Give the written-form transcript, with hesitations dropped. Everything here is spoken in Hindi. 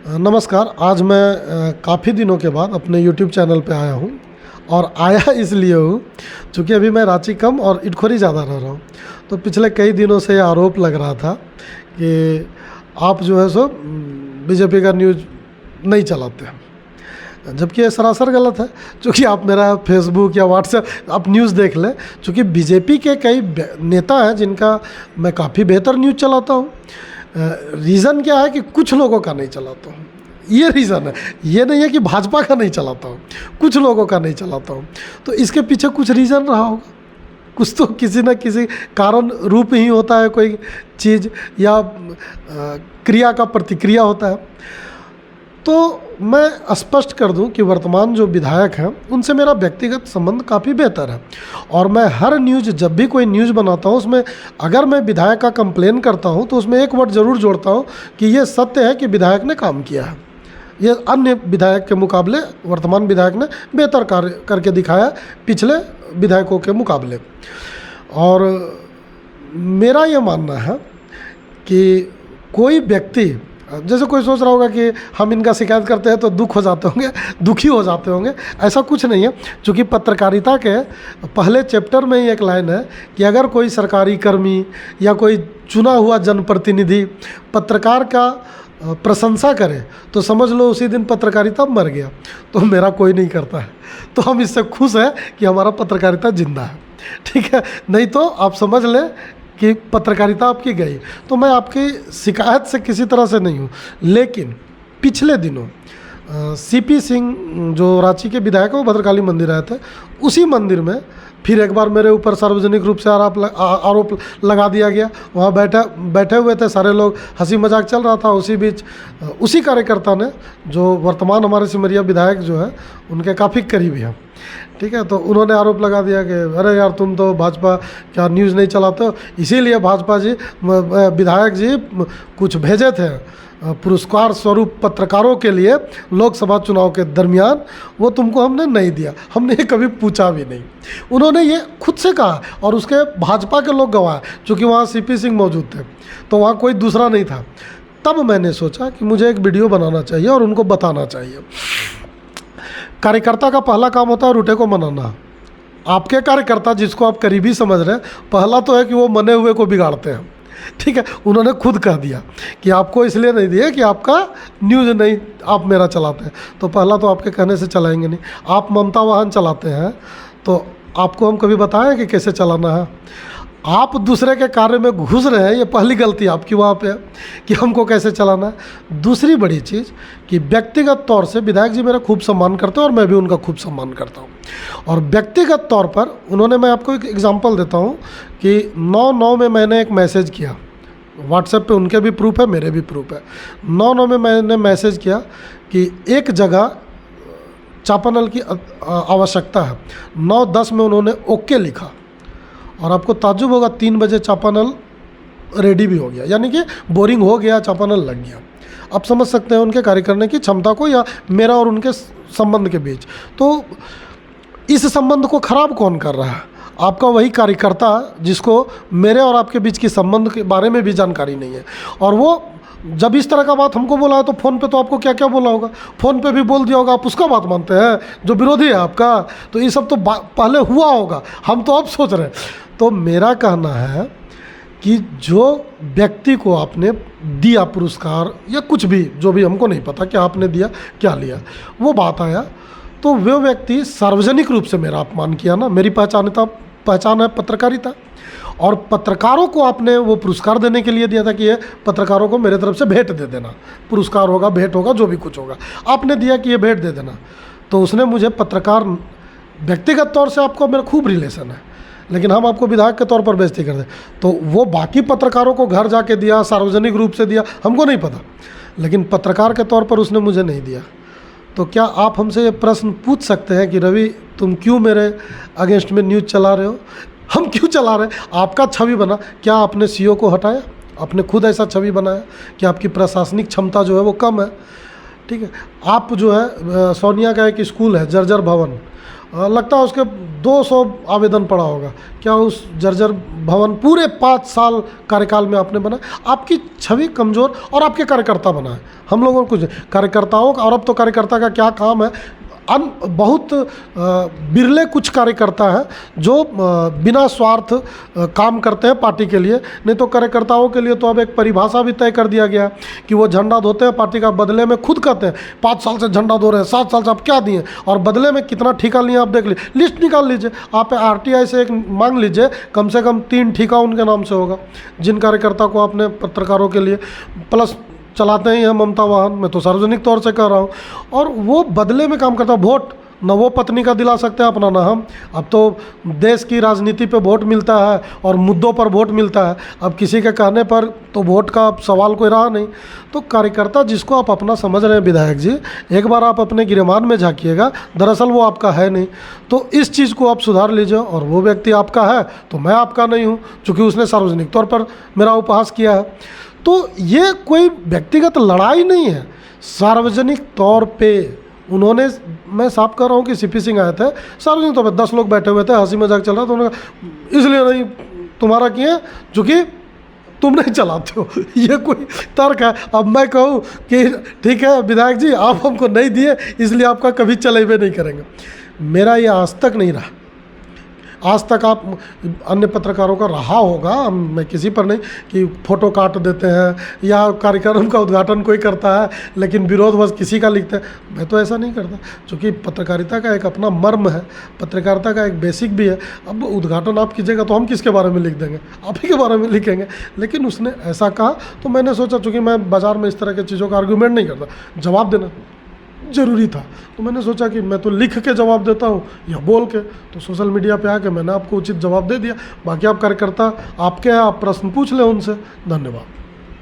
नमस्कार। आज मैं काफ़ी दिनों के बाद अपने YouTube चैनल पे आया हूँ और आया इसलिए हूँ चूँकि अभी मैं रांची कम और इटखोरी ज़्यादा रह रहा हूँ। तो पिछले कई दिनों से ये आरोप लग रहा था कि आप जो है सो बीजेपी का न्यूज़ नहीं चलाते हैं, जबकि ये सरासर गलत है। चूँकि आप मेरा फेसबुक या व्हाट्सएप आप न्यूज़ देख लें, चूँकि बीजेपी के कई नेता हैं जिनका मैं काफ़ी बेहतर न्यूज़ चलाता हूँ। रीज़न क्या है कि कुछ लोगों का नहीं चलाता हूँ, ये रीज़न है। ये नहीं है कि भाजपा का नहीं चलाता हूँ, कुछ लोगों का नहीं चलाता हूँ। तो इसके पीछे कुछ रीज़न रहा होगा, कुछ तो किसी न किसी कारण रूप ही होता है, कोई चीज़ या क्रिया का प्रतिक्रिया होता है। तो मैं स्पष्ट कर दूं कि वर्तमान जो विधायक हैं उनसे मेरा व्यक्तिगत संबंध काफ़ी बेहतर है और मैं हर न्यूज़, जब भी कोई न्यूज़ बनाता हूं, उसमें अगर मैं विधायक का कंप्लेन करता हूं तो उसमें एक वर्ड ज़रूर जोड़ता हूं कि ये सत्य है कि विधायक ने काम किया है, ये अन्य विधायक के मुकाबले वर्तमान विधायक ने बेहतर कार्य करके दिखाया पिछले विधायकों के मुकाबले। और मेरा ये मानना है कि कोई व्यक्ति, जैसे कोई सोच रहा होगा कि हम इनका शिकायत करते हैं तो दुखी हो जाते होंगे, ऐसा कुछ नहीं है। क्योंकि पत्रकारिता के पहले चैप्टर में ही एक लाइन है कि अगर कोई सरकारी कर्मी या कोई चुना हुआ जनप्रतिनिधि पत्रकार का प्रशंसा करे तो समझ लो उसी दिन पत्रकारिता मर गया। तो मेरा कोई नहीं करता है, तो हम इससे खुश हैं कि हमारा पत्रकारिता जिंदा है, ठीक है। नहीं तो आप समझ लें कि पत्रकारिता आपकी गई। तो मैं आपकी शिकायत से किसी तरह से नहीं हूँ, लेकिन पिछले दिनों सीपी सिंह जो रांची के विधायक हैं वो भद्रकाली मंदिर आए थे, उसी मंदिर में फिर एक बार मेरे ऊपर सार्वजनिक रूप से आरोप लगा दिया गया। वहाँ बैठे हुए थे सारे लोग, हंसी मजाक चल रहा था। उसी बीच उसी कार्यकर्ता ने, जो वर्तमान हमारे सिमरिया विधायक जो है उनके काफ़ी करीबी हैं, ठीक है, तो उन्होंने आरोप लगा दिया कि अरे यार तुम तो भाजपा क्या न्यूज़ नहीं चलाते हो, इसीलिए भाजपा जी विधायक जी कुछ भेजे थे पुरस्कार स्वरूप पत्रकारों के लिए लोकसभा चुनाव के दरमियान, वो तुमको हमने नहीं दिया। हमने ये कभी पूछा भी नहीं, उन्होंने ये खुद से कहा और उसके भाजपा के लोग गवाह, चूँकि वहाँ सीपी सिंह मौजूद थे तो वहाँ कोई दूसरा नहीं था। तब मैंने सोचा कि मुझे एक वीडियो बनाना चाहिए और उनको बताना चाहिए। कार्यकर्ता का पहला काम होता है रूठे को मनाना। आपके कार्यकर्ता जिसको आप करीबी समझ रहे हैं, पहला तो है कि वो मने हुए को बिगाड़ते हैं, ठीक है। उन्होंने खुद कह दिया कि आपको इसलिए नहीं दिए कि आपका न्यूज़ नहीं आप मेरा चलाते हैं, तो पहला तो आपके कहने से चलाएंगे नहीं। आप ममता वाहन चलाते हैं तो आपको हम कभी बताएं कि कैसे चलाना है? आप दूसरे के कार्य में घुस रहे हैं, ये पहली गलती आपकी वहाँ पे है कि हमको कैसे चलाना है। दूसरी बड़ी चीज़ कि व्यक्तिगत तौर से विधायक जी मेरा खूब सम्मान करते हैं और मैं भी उनका खूब सम्मान करता हूँ। और व्यक्तिगत तौर पर उन्होंने, मैं आपको एक एग्जांपल देता हूँ कि 9/9 में मैंने एक मैसेज किया, व्हाट्सएप पे उनके भी प्रूफ है, मेरे भी प्रूफ है। 9/9 में मैंने मैसेज किया कि एक जगह चापानल की आवश्यकता है। 9:10 में उन्होंने ओके लिखा और आपको ताज्जुब होगा 3 बजे चापानल रेडी भी हो गया, यानी कि बोरिंग हो गया, चापानल लग गया। आप समझ सकते हैं उनके कार्य करने की क्षमता को, या मेरा और उनके संबंध के बीच। तो इस संबंध को खराब कौन कर रहा है? आपका वही कार्यकर्ता जिसको मेरे और आपके बीच की संबंध के बारे में भी जानकारी नहीं है। और वो जब इस तरह का बात हमको बोला है तो फ़ोन पे तो आपको क्या क्या बोला होगा, फ़ोन पे भी बोल दिया होगा। आप उसका बात मानते हैं जो विरोधी है आपका? तो ये सब तो पहले हुआ होगा, हम तो अब सोच रहे हैं। तो मेरा कहना है कि जो व्यक्ति को आपने दिया पुरस्कार या कुछ भी, जो भी, हमको नहीं पता कि आपने दिया क्या लिया, वो बात आया तो वो व्यक्ति सार्वजनिक रूप से मेरा अपमान किया ना। मेरी पहचान है पत्रकारिता, और पत्रकारों को आपने वो पुरस्कार देने के लिए दिया था कि ये पत्रकारों को मेरे तरफ से भेंट दे देना, पुरस्कार होगा, भेंट होगा, जो भी कुछ होगा, आपने दिया कि ये भेंट दे देना। तो उसने मुझे पत्रकार, व्यक्तिगत तौर से आपको मेरा खूब रिलेशन है, लेकिन हम आपको विधायक के तौर पर बेइज्जती कर दें, तो वो बाकी पत्रकारों को घर जाके दिया, सार्वजनिक रूप से दिया, हमको नहीं पता, लेकिन पत्रकार के तौर पर उसने मुझे नहीं दिया। तो क्या आप हमसे ये प्रश्न पूछ सकते हैं कि रवि तुम क्यों मेरे अगेंस्ट में न्यूज़ चला रहे हो? हम क्यों चला रहे हैं? आपका छवि बना, क्या आपने सीईओ को हटाया? आपने खुद ऐसा छवि बनाया कि आपकी प्रशासनिक क्षमता जो है वो कम है, ठीक है। आप जो है, सोनिया का एक स्कूल है जर्जर भवन, लगता है उसके 200 आवेदन पड़ा होगा। क्या उस जर्जर भवन पूरे 5 साल कार्यकाल में आपने बना? आपकी छवि कमज़ोर और आपके कार्यकर्ता बना है। हम लोगों को कुछ कार्यकर्ताओं का, और अब तो कार्यकर्ता का क्या काम है, बहुत बिरले कुछ कार्यकर्ता हैं जो बिना स्वार्थ काम करते हैं पार्टी के लिए। नहीं तो कार्यकर्ताओं के लिए तो अब एक परिभाषा भी तय कर दिया गया है कि वो झंडा धोते हैं पार्टी का, बदले में खुद कहते हैं 5 साल से झंडा धो रहे हैं, 7 साल से आप क्या दिए, और बदले में कितना ठेका लिए आप देख लीजिए, लिस्ट निकाल लीजिए। आप RTI से एक मांग लीजिए, कम से कम 3 ठेका उनके नाम से होगा, जिन कार्यकर्ता को आपने पत्रकारों के लिए प्लस चलाते ही हैं ममता वाहन, मैं तो सार्वजनिक तौर से कह रहा हूँ, और वो बदले में काम करता है। वोट न वो पत्नी का दिला सकते हैं अपना, ना हम। अब तो देश की राजनीति पे वोट मिलता है और मुद्दों पर वोट मिलता है। अब किसी के कहने पर तो वोट का सवाल कोई रहा नहीं। तो कार्यकर्ता जिसको आप अपना समझ रहे हैं विधायक जी, एक बार आप अपने गिरमान में झांकिएगा, दरअसल वो आपका है नहीं। तो इस चीज़ को आप सुधार लीजिए। और वो व्यक्ति आपका है तो मैं आपका नहीं हूँ, चूँकि उसने सार्वजनिक तौर पर मेरा उपहास किया है। तो ये कोई व्यक्तिगत लड़ाई नहीं है, सार्वजनिक तौर पे उन्होंने, मैं साफ कर रहा हूँ कि CP सिंह आए थे सार्वजनिक तौर पे, 10 लोग बैठे हुए थे, हंसी मजाक चल रहा था, तो उन्होंने कहा इसलिए नहीं तुम्हारा किए चूँकि तुम नहीं चलाते हो। ये कोई तर्क है? अब मैं कहूँ कि ठीक है विधायक जी आप हमको नहीं दिए इसलिए आपका कभी चलेबे नहीं करेंगे, मेरा ये आज तक नहीं रहा। आज तक आप अन्य पत्रकारों का रहा होगा, मैं किसी पर नहीं कि फ़ोटो काट देते हैं या कार्यक्रम का उद्घाटन कोई करता है लेकिन विरोध बस किसी का लिखते हैं, मैं तो ऐसा नहीं करता। क्योंकि पत्रकारिता का एक अपना मर्म है, पत्रकारिता का एक बेसिक भी है। अब उद्घाटन आप कीजिएगा तो हम किसके बारे में लिख देंगे, आप ही के बारे में लिखेंगे। लेकिन उसने ऐसा कहा तो मैंने सोचा, चूँकि मैं बाज़ार में इस तरह की चीज़ों का आर्गूमेंट नहीं करता, जवाब देना ज़रूरी था, तो मैंने सोचा कि मैं तो लिख के जवाब देता हूँ या बोल के, तो सोशल मीडिया पे आके मैंने आपको उचित जवाब दे दिया। बाकी आप कार्यकर्ता आपके हैं, आप प्रश्न पूछ लें उनसे। धन्यवाद।